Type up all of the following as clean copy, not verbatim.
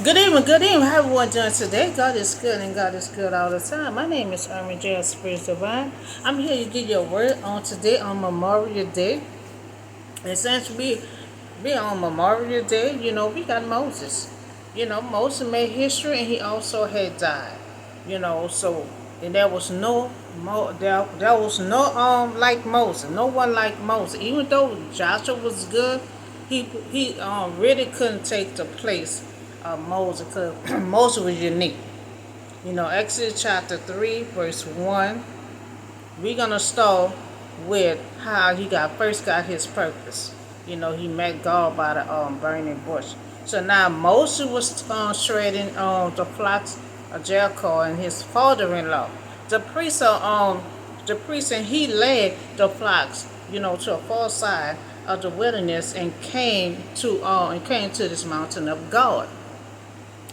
Good evening. How everyone doing today? God is good and God is good all the time. My name is Ermin J. Spirit Divine. I'm here to give you a word on today on Memorial Day. And since we on Memorial Day, we got Moses. Moses made history and he also had died. So and there was there was no like Moses, no one like Moses. Even though Joshua was good, he really couldn't take the place of Moses because Moses was unique. Exodus chapter 3, verse 1. We're gonna start with how he first got his purpose. He met God by the burning bush. So now Moses was shredding the flocks of Jericho, and his father-in-law, the priest, and he led the flocks, to a far side of the wilderness and came to this mountain of God.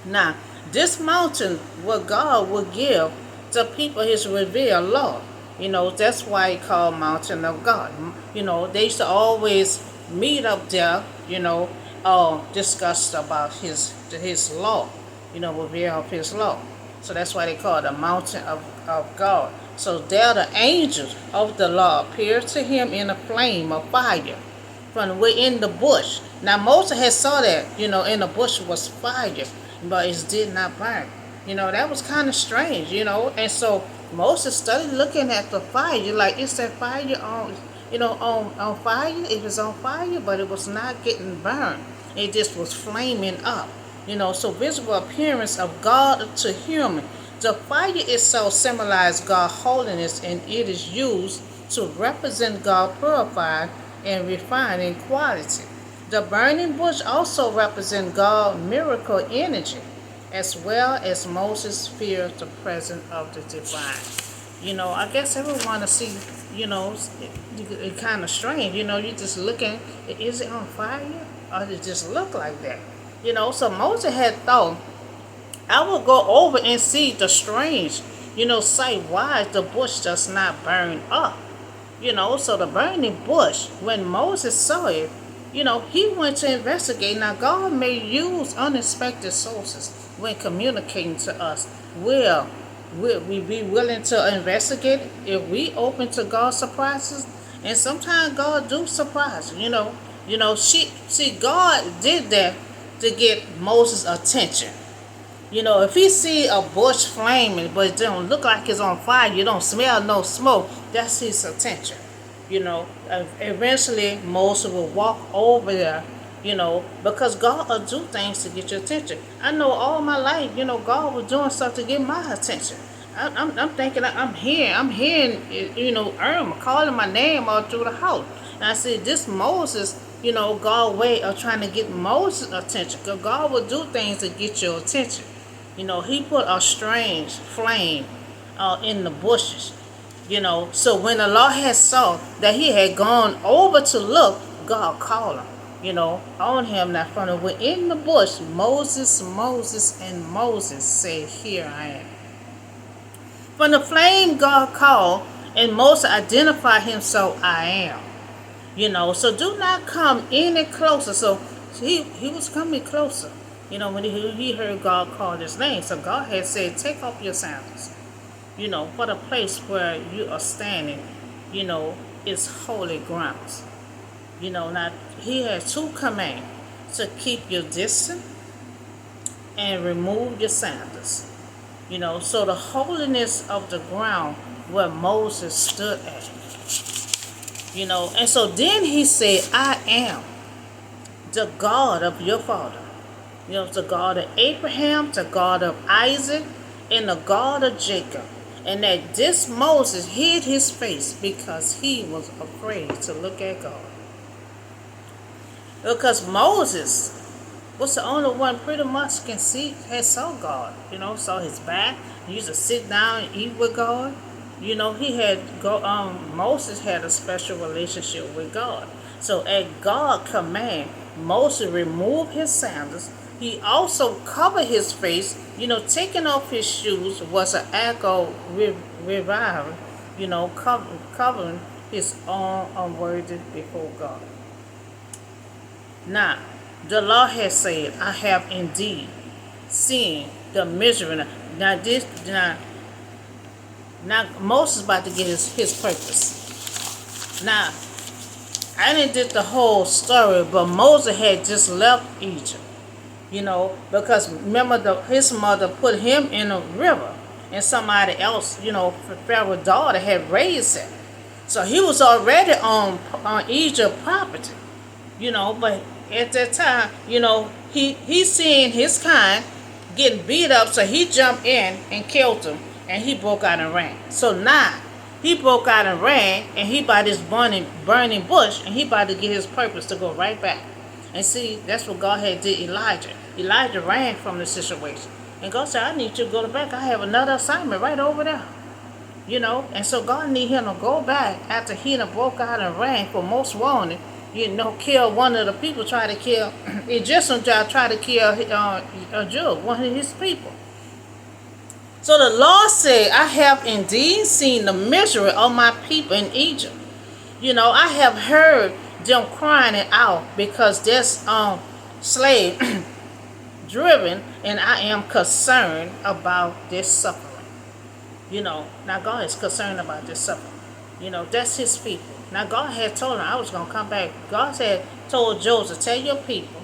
Now, this mountain, what God will give the people his revealed law. That's why he called Mountain of God. They used to always meet up there, discuss about his law, reveal of his law. So that's why they call it the Mountain of God. So there the angels of the law appeared to him in a flame of fire from within the bush. Now Moses had saw that, in the bush was fire, but it did not burn. That was kind of strange, And so Moses started looking at the fire, like is that fire on fire? It was on fire, but it was not getting burned. It just was flaming up. So visible appearance of God to human. The fire itself symbolizes God's holiness, and it is used to represent God purified and refined in quality. The burning bush also represents God's miracle energy, as well as Moses feared the presence of the divine. I guess everyone to see, it kind of strange. You just looking, is it on fire? Or does it just look like that? So Moses had thought, I will go over and see the strange, sight why the bush does not burn up. So the burning bush, when Moses saw it, he went to investigate. Now, God may use unexpected sources when communicating to us. Will we be willing to investigate if we open to God's surprises? And sometimes God do surprise. God did that to get Moses' attention. If he see a bush flaming, but it don't look like it's on fire, you don't smell no smoke, that's his attention. Eventually Moses will walk over there, because God will do things to get your attention. I know all my life, God was doing stuff to get my attention. I'm thinking I'm hearing, Irma calling my name all through the house. And I said, this Moses, God way of trying to get Moses' attention. Because God will do things to get your attention. He put a strange flame in the bushes. So when the Lord had saw that he had gone over to look, God called him, on him. Now from within the bush, Moses, Moses, and Moses said, here I am. From the flame, God called, and Moses identified himself, I am. So do not come any closer. So he was coming closer, when he heard God call his name. So God had said, take off your sandals, for the place where you are standing, is holy grounds. Now he has two commands to keep your distance and remove your sandals. So the holiness of the ground where Moses stood at. And so then he said, I am the God of your father. The God of Abraham, the God of Isaac, and the God of Jacob. And that this Moses hid his face because he was afraid to look at God. Because Moses was the only one pretty much had saw God. Saw his back. He used to sit down and eat with God. Moses had a special relationship with God. So at God's command, Moses removed his sandals. He also covered his face. Taking off his shoes was an act of revival, covering his own unworthy before God. Now, the Lord has said, I have indeed seeing the measuring. Now this now Moses about to get his purpose. Now I didn't get the whole story, but Moses had just left Egypt, because remember his mother put him in a river, and somebody else, Pharaoh's daughter had raised him. So he was already on Egypt property, but at that time, he seen his kind getting beat up, so he jumped in and killed him, and he broke out and ran. So now he broke out and ran, and he by this burning bush, and he about to get his purpose to go right back. And see, that's what God had did Elijah. Elijah ran from the situation, and God said, "I need you to go back. I have another assignment right over there." And so God need him to go back after he done broke out and ran for most wanted. Kill one of the people, try to kill Egyptian child, try to kill a Jew, one of his people. So the Lord said, "I have indeed seen the misery of my people in Egypt. I have heard them crying out because they're slave driven, and I am concerned about this suffering." Now God is concerned about this suffering. That's his people. Now God had told him I was going to come back. God had told Joseph, "Tell your people,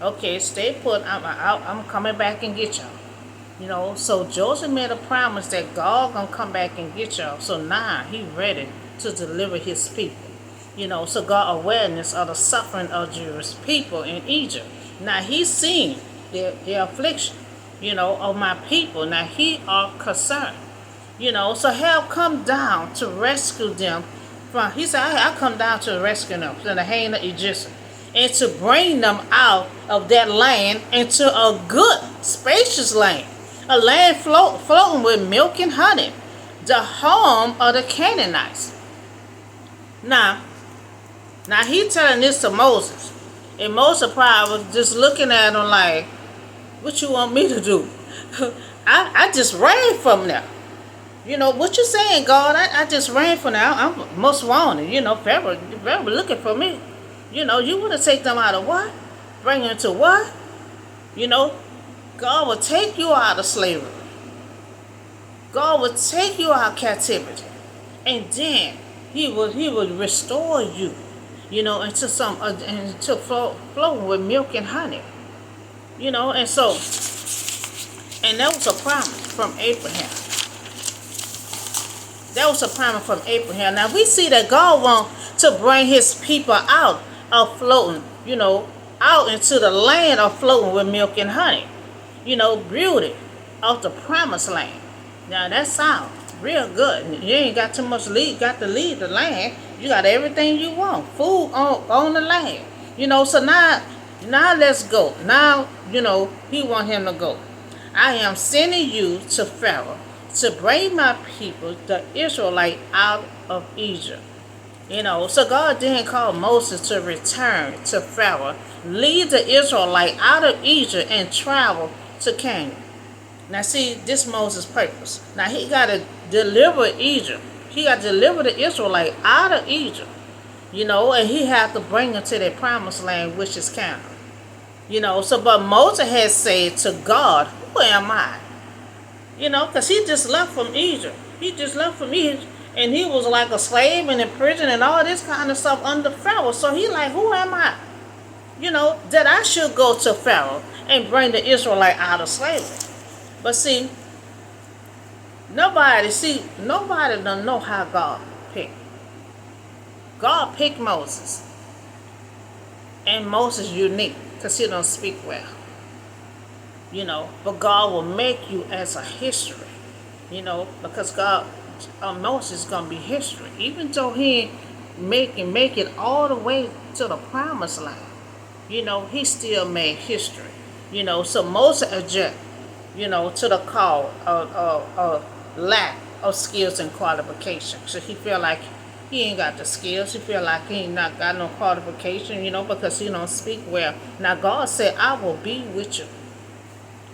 okay, stay put. I'm coming back and get y'all." So Joseph made a promise that God going to come back and get y'all. So now he ready to deliver his people. So God awareness of the suffering of Jewish people in Egypt. Now he's seen their affliction, of my people. Now he are concerned. So help come down to rescue them from, he said, I come down to rescue them from the hand of Egyptians, and to bring them out of that land into a good, spacious land, a land floating with milk and honey, the home of the Canaanites. Now he telling this to Moses, and Moses probably was just looking at him like, "What you want me to do? I just ran from there. What you saying, God? I just ran from there. I'm most wanted. Pharaoh looking for me. You want to take them out of what? Bring them to what? God will take you out of slavery. God will take you out of captivity. And then he will restore you, into flowing with milk and honey. And that was a promise from Abraham. That was a promise from Abraham. Now we see that God wants to bring his people out of floating, out into the land of floating with milk and honey. Beauty of the promised land. Now that sounds real good. You ain't got too much got to leave the land. You got everything you want. Food on the land. So now let's go. Now, he want him to go. "I am sending you to Pharaoh to bring my people, the Israelite, out of Egypt." So God didn't call Moses to return to Pharaoh, lead the Israelite out of Egypt, and travel to Canaan. Now see, this Moses' purpose. Now he got to deliver Egypt. He got to deliver the Israelite out of Egypt, and he had to bring them to their promised land, which is Canaan. But Moses had said to God, "Who am I?" Because he just left from Egypt. He just left from Egypt, and he was like a slave and in prison and all this kind of stuff under Pharaoh. So he like, "Who am I? That I should go to Pharaoh and bring the Israelite out of slavery." But see, nobody don't know how God picked. God picked Moses, and Moses unique because he don't speak well. But God will make you as a history, because Moses is going to be history. Even though he make it all the way to the promised land, he still made history. So Moses adjust, to the call of lack of skills and qualifications. So he feel like he ain't got the skills. He feel like he ain't not got no qualification, because he don't speak well. Now God said, "I will be with you."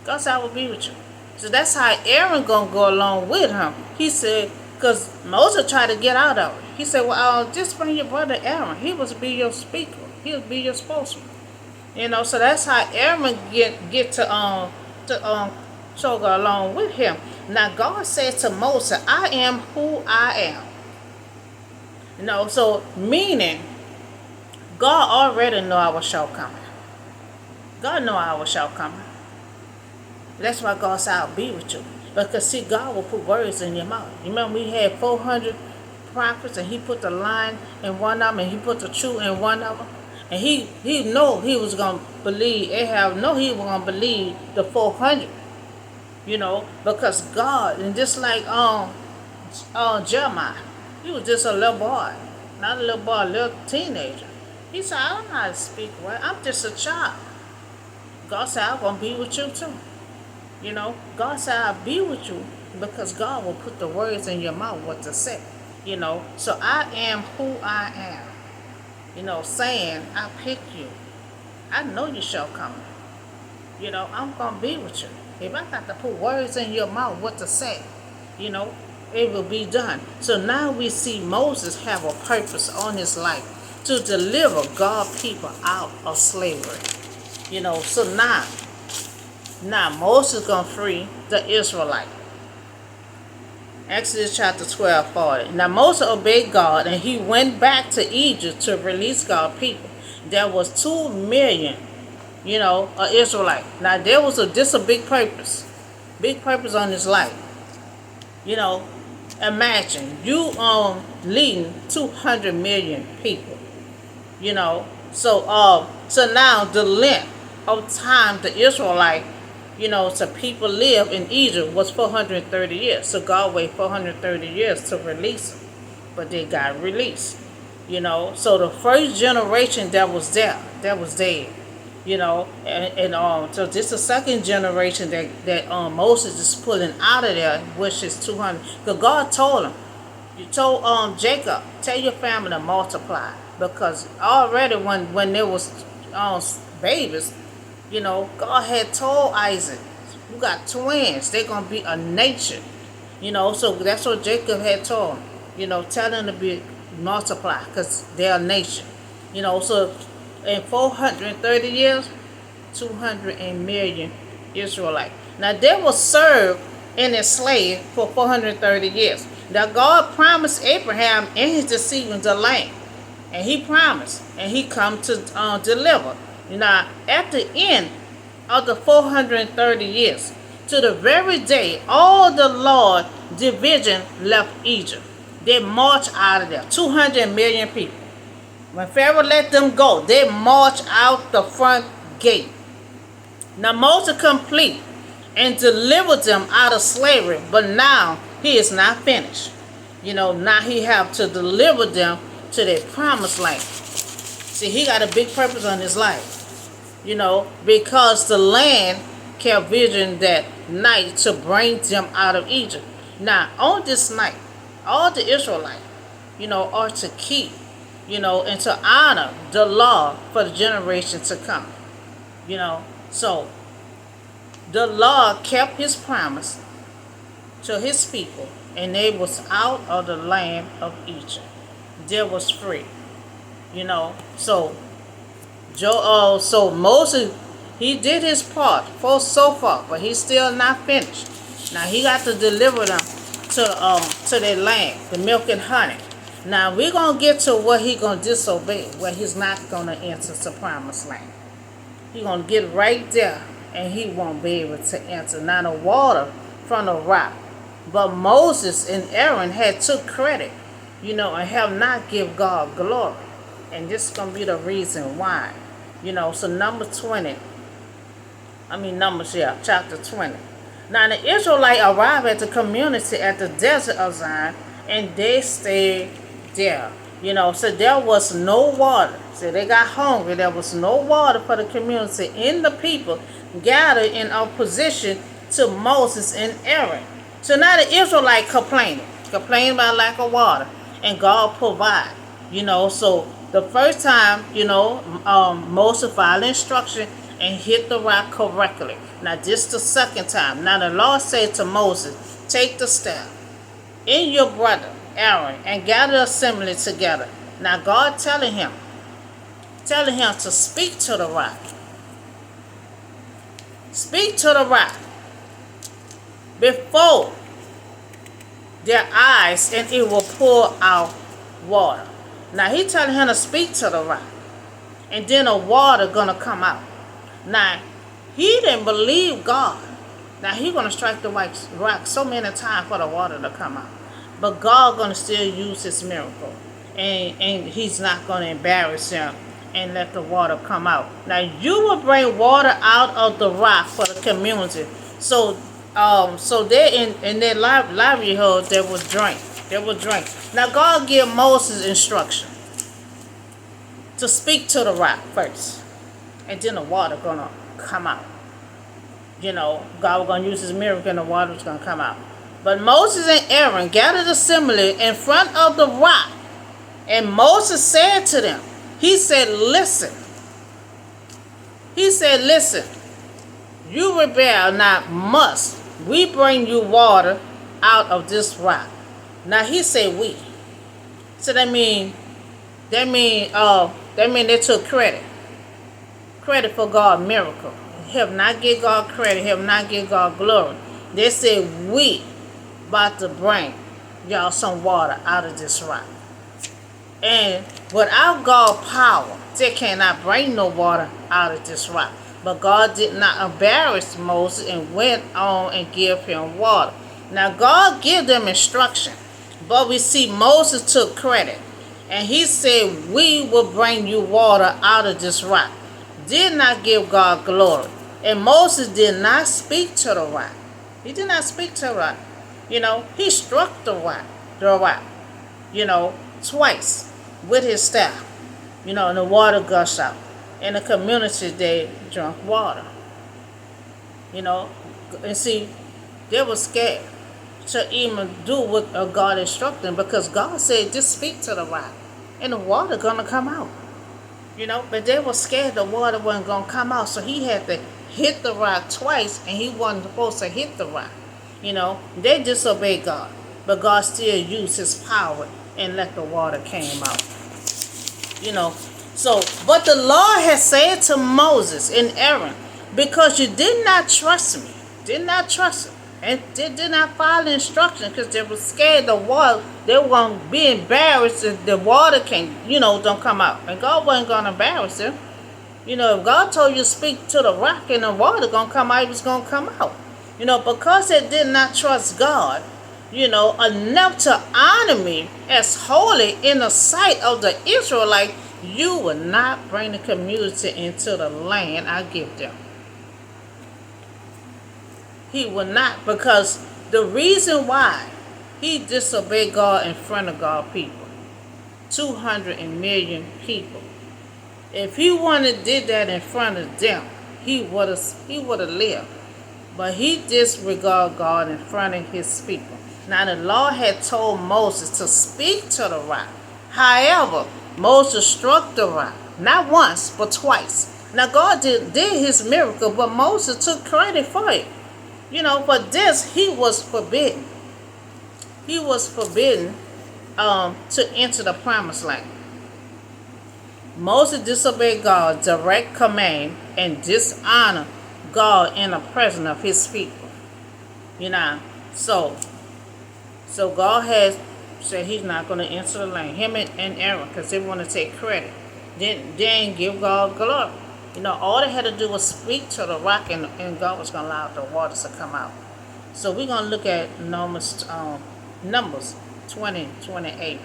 God said, "I will be with you." So that's how Aaron gonna go along with him. He said, because Moses tried to get out of it. He said, "Well, just bring your brother Aaron. He will be your speaker. He'll be your spokesman." So that's how Aaron get to to go along with him. Now God said to Moses, I am who I am. So meaning God already know our shortcoming. God know our shortcoming. That's why God said, I'll be with you. Because see, God will put words in your mouth. You remember we had 400 prophets and he put the lion in one of them and he put the truth in one of them. And he know he was going to believe, Ahab know he was going to believe the 400. Because God, and just like Jeremiah, he was just a little boy. Not a little boy, a little teenager. He said, I don't know how to speak well. I'm just a child. God said, I'm going to be with you too. God said, I'll be with you because God will put the words in your mouth what to say. So I am who I am. Saying, I pick you. I know you shall come. I'm going to be with you. If I got to put words in your mouth what to say, it will be done. So now we see Moses have a purpose on his life to deliver God's people out of slavery. So now Moses gonna free the Israelite. Exodus chapter 12:40. Now Moses obeyed God and he went back to Egypt to release God's people. There was 2 million, of Israelite. Now there was this a big purpose on his life. Imagine you leading 200 million people. So now the length of time the Israelite so people live in Egypt was 430 years. So God waited 430 years to release them. But they got released. So the first generation that was dead. So this is the second generation that Moses is pulling out of there, which is 200. Because God told him, you told Jacob, tell your family to multiply. Because already when there was babies, God had told Isaac, you got twins, they're going to be a nation. So that's what Jacob had told him. Tell them to be multiply because they're a nation. So in 430 years, 200 million Israelites. Now they were served and enslaved for 430 years. Now God promised Abraham and his descendants the land. And he promised, and he come to deliver. Now, at the end of the 430 years, to the very day, all the Lord division left Egypt. They marched out of there, 200 million people. When Pharaoh let them go, they marched out the front gate. Now Moses complete and delivered them out of slavery, but now he is not finished. Now he have to deliver them to their promised land. See, he got a big purpose on his life. Because the land kept vision that night to bring them out of Egypt. Now, on this night, all the Israelites, are to keep, and to honor the law for the generation to come. So the Lord kept his promise to his people, and they was out of the land of Egypt. They was free. So Moses, he did his part for so far, but he's still not finished. Now he got to deliver them to their land, the milk and honey. Now we're gonna get to what he gonna disobey, where he's not gonna enter the promised land. He gonna get right there, and he won't be able to enter. Now the water from the rock, but Moses and Aaron had took credit, and have not give God glory, and this is gonna be the reason why. So Numbers, chapter 20. Now the Israelites arrived at the community at the desert of Zion, and they stayed there. So there was no water. So they got hungry. There was no water for the community, and the people gathered in opposition to Moses and Aaron. So now the Israelites complaining about lack of water, and God provide. So the first time, Moses followed instruction and hit the rock correctly. Now this the second time. Now the Lord said to Moses, take the staff in your brother Aaron and gather the assembly together. Now God telling him to speak to the rock. Speak to the rock before their eyes, and it will pour out water. Now he telling him to speak to the rock, and then the water gonna come out. Now he didn't believe God. Now he gonna strike the rock so many times for the water to come out, but God gonna still use his miracle, and he's not gonna embarrass him and let the water come out. Now you will bring water out of the rock for the community. So they in their livelihood they will drink. They will drink. Now God gave Moses instruction to speak to the rock first, and then the water gonna come out. God was gonna use his miracle and the water was gonna come out. But Moses and Aaron gathered assembly in front of the rock, and Moses said to them, he said, listen. He said, listen, you rebel, now must we bring you water out of this rock. Now he said we. So that mean they took credit. Credit for God's miracle. Have not give God credit, have not give God glory. They said we about to bring y'all some water out of this rock. And without God's power, they cannot bring no water out of this rock. But God did not embarrass Moses and went on and give him water. Now God gave them instruction, but we see Moses took credit. And he said, we will bring you water out of this rock. Did not give God glory. And Moses did not speak to the rock. He did not speak to the rock. He struck the rock, twice with his staff, and the water gushed out. In the community, they drank water, and see, they were scared to even do what God instructed them, because God said, just speak to the rock, and the water gonna come out, but they were scared the water wasn't gonna come out, so he had to hit the rock twice, and he wasn't supposed to hit the rock. They disobeyed God, but God still used his power and let the water came out. So, but the Lord has said to Moses and Aaron, because you did not trust me, and they did not follow instructions, because they were scared the water, they were going to be embarrassed if the water don't come out. And God wasn't going to embarrass them. If God told you to speak to the rock and the water going to come out, it was going to come out. Because they did not trust God, enough to honor me as holy in the sight of the Israelites, you will not bring the community into the land I give them. He will not, because the reason why he disobeyed God in front of God's people, 200 million people. If he wanted did that in front of them, he would have lived. But he disregarded God in front of his people. Now the Lord had told Moses to speak to the rock. However, Moses struck the rock, not once, but twice. Now God did his miracle, but Moses took credit for it. For this, he was forbidden. He was forbidden to enter the promised land. Moses disobeyed God's direct command and dishonored God in the presence of his people. So God has said he's not going to enter the land. Him and Aaron, because they want to take credit. Then they ain't give God glory. All they had to do was speak to the rock, and God was going to allow the waters to come out. So we're going to look at Numbers 20:28.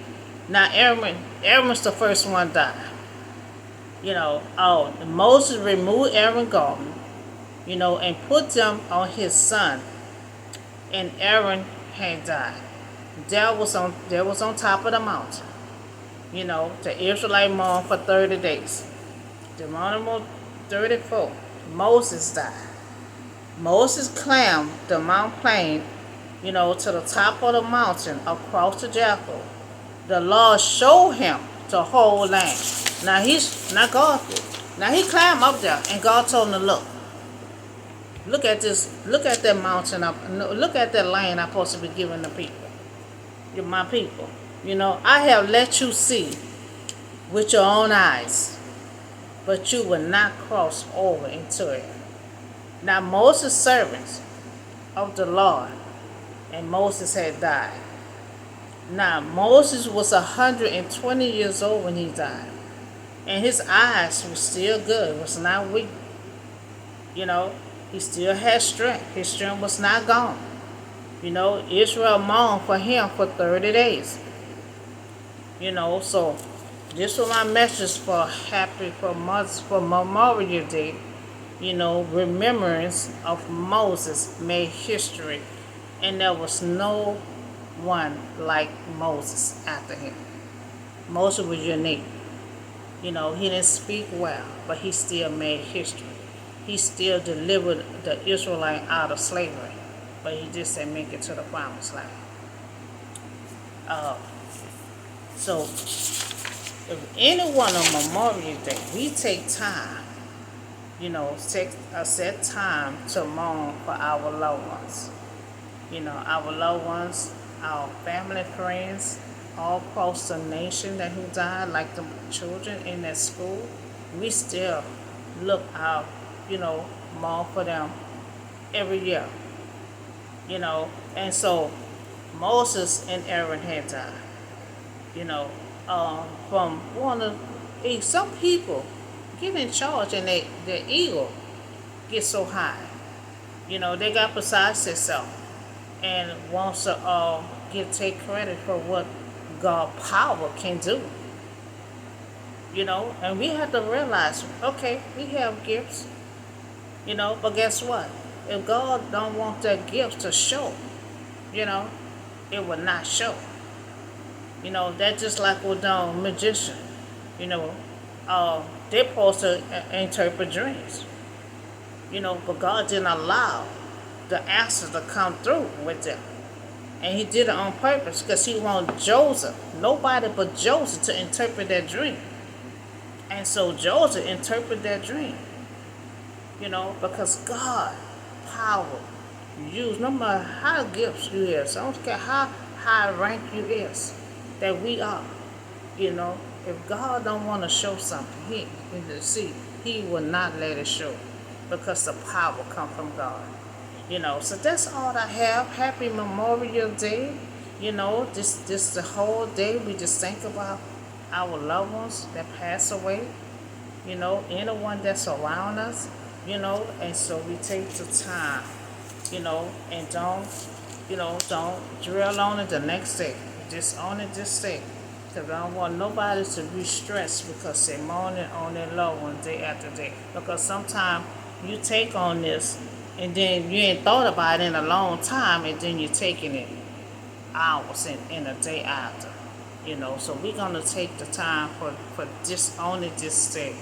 Now Aaron's the first one died. Moses removed Aaron's garment, and put them on his son, and Aaron had died. There was on top of the mountain. The Israelite mourned for 30 days. The mourning 34, Moses died. Moses climbed the Mount Plain, to the top of the mountain across the Jericho. The Lord showed him the whole land. Now God did. Now he climbed up there, and God told him to look. Look at this. Look at that mountain up. Look at that land I'm supposed to be giving the people. You're my people. I have let you see with your own eyes, but you will not cross over into it. Now Moses' servants of the Lord, and Moses had died. Now Moses was 120 years old when he died, and his eyes were still good, was not weak. You know, he still had strength. His strength was not gone. You know, Israel mourned for him for 30 days. You know, so this was my message for Memorial Day. You know, remembrance of Moses made history, and there was no one like Moses after him. Moses was unique. You know, he didn't speak well, but he still made history. He still delivered the Israelite out of slavery, but he just didn't make it to the promised land. Uh, so, if anyone on Memorial Day, we take time, you know, take a set time to mourn for our loved ones. You know, our loved ones, our family, friends, all across the nation that who died, like the children in that school. We still look out, you know, mourn for them every year. You know, and so Moses and Aaron had died. You know, from one of some people get in charge and their ego gets so high. You know, they got besides themselves and wants to take credit for what God power can do. You know, and we have to realize, okay, we have gifts, you know, but guess what? If God don't want that gift to show, you know, it will not show. You know, that's just like with a magician. You know, they're supposed to interpret dreams. You know, but God didn't allow the answers to come through with them. And he did it on purpose because he wanted Joseph, nobody but Joseph, to interpret that dream. And so Joseph interpreted that dream. You know, because God, power, use, no matter how gifts you is, I don't care how high rank you is, that we are. You know, if God don't want to show something, he will not let it show, because the power come from God. You know, so that's all I have. Happy Memorial Day. You know, this the whole day we just think about our loved ones that pass away. You know, anyone that's around us. You know, and so we take the time. You know, and don't drill on it the next day. Just on it this day. Because I don't want nobody to be stressed because they're mourning on their loved one day after day. Because sometimes you take on this and then you ain't thought about it in a long time, and then you're taking it hours in a day after. You know, so we're going to take the time for just only this day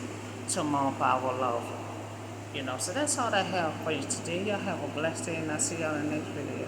to mourn for our loved one. You know, so that's all I have for you today. Y'all have a blessed day, and I'll see y'all in the next video.